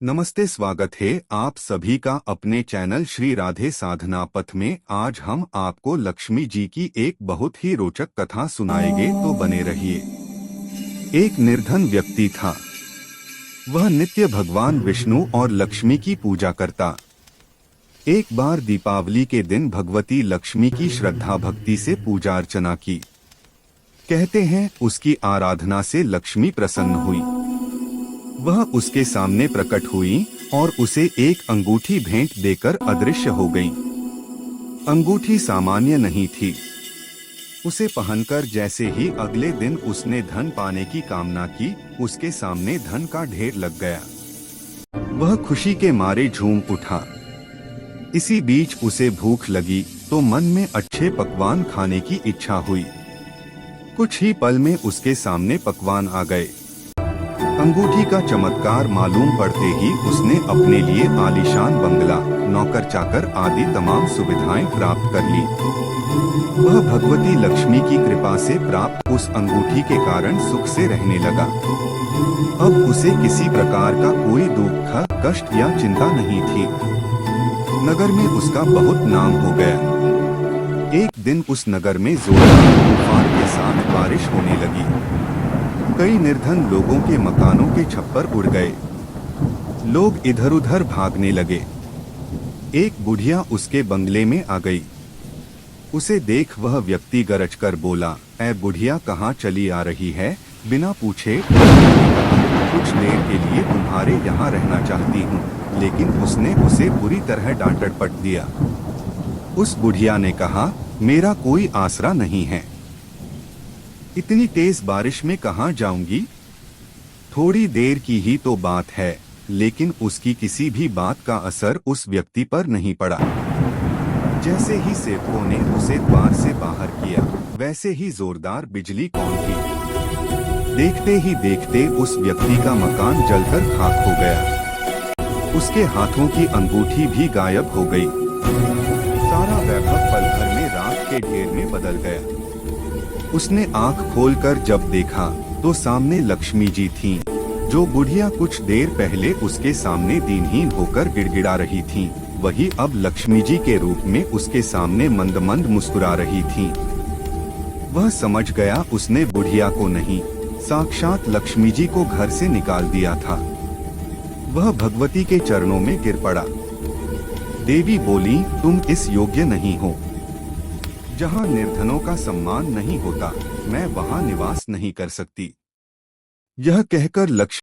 नमस्ते, स्वागत है आप सभी का अपने चैनल श्री राधे साधना पथ में। आज हम आपको लक्ष्मी जी की एक बहुत ही रोचक कथा सुनाएंगे, तो बने रहिए। एक निर्धन व्यक्ति था। वह नित्य भगवान विष्णु और लक्ष्मी की पूजा करता। एक बार दीपावली के दिन भगवती लक्ष्मी की श्रद्धा भक्ति से पूजा अर्चना की। कहते हैं उसकी आराधना से लक्ष्मी प्रसन्न हुई। वह उसके सामने प्रकट हुई और उसे एक अंगूठी भेंट देकर अदृश्य हो गई। अंगूठी सामान्य नहीं थी। उसे पहनकर जैसे ही अगले दिन उसने धन पाने की कामना की, उसके सामने धन का ढेर लग गया। वह खुशी के मारे झूम उठा। इसी बीच उसे भूख लगी तो मन में अच्छे पकवान खाने की इच्छा हुई। कुछ ही पल में उसके सामने पकवान आ गए। अंगूठी का चमत्कार मालूम पड़ते ही उसने अपने लिए आलीशान बंगला, नौकर चाकर आदि तमाम सुविधाएं प्राप्त कर ली। वह भगवती लक्ष्मी की कृपा से प्राप्त उस अंगूठी के कारण सुख से रहने लगा। अब उसे किसी प्रकार का कोई दुख, कष्ट या चिंता नहीं थी। नगर में उसका बहुत नाम हो गया। एक दिन उस नगर में जोरदार तूफान के साथ बारिश होने लगी। कई निर्धन लोगों के मकानों के छप्पर उड़ गए। लोग इधर उधर भागने लगे। एक बुढ़िया उसके बंगले में आ गई। उसे देख वह व्यक्ति गरज कर बोला, "ऐ बुढ़िया, कहाँ चली आ रही है?" बिना पूछे कुछ देर के लिए तुम्हारे यहाँ रहना चाहती हूँ, लेकिन उसने उसे बुरी तरह डांट डपट दिया। उस बुढ़िया ने कहा, मेरा कोई आसरा नहीं है। इतनी तेज बारिश में कहाँ जाऊंगी? थोड़ी देर की ही तो बात है। लेकिन उसकी किसी भी बात का असर उस व्यक्ति पर नहीं पड़ा। जैसे ही सेवकों ने उसे द्वार से बाहर किया, वैसे ही जोरदार बिजली कौंधी। देखते ही देखते उस व्यक्ति का मकान जलकर खाक हो गया। उसके हाथों की अंगूठी भी गायब हो गई। सारा वैभव पल भर में राख के ढेर में बदल गया। उसने आंख खोलकर जब देखा तो सामने लक्ष्मी जी थीं, जो बुढ़िया कुछ देर पहले उसके सामने दीनहीन होकर गिड़गिड़ा रही थीं, वही अब लक्ष्मी जी के रूप में उसके सामने मंद मंद मुस्कुरा रही थीं। वह समझ गया उसने बुढ़िया को नहीं, साक्षात लक्ष्मी जी को घर से निकाल दिया था। वह भगवती के चरणों में गिर पड़ा। देवी बोली, तुम इस योग्य नहीं हो। जहाँ निर्धनों का सम्मान नहीं होता, मैं वहाँ निवास नहीं कर सकती। यह कहकर लक्ष्मी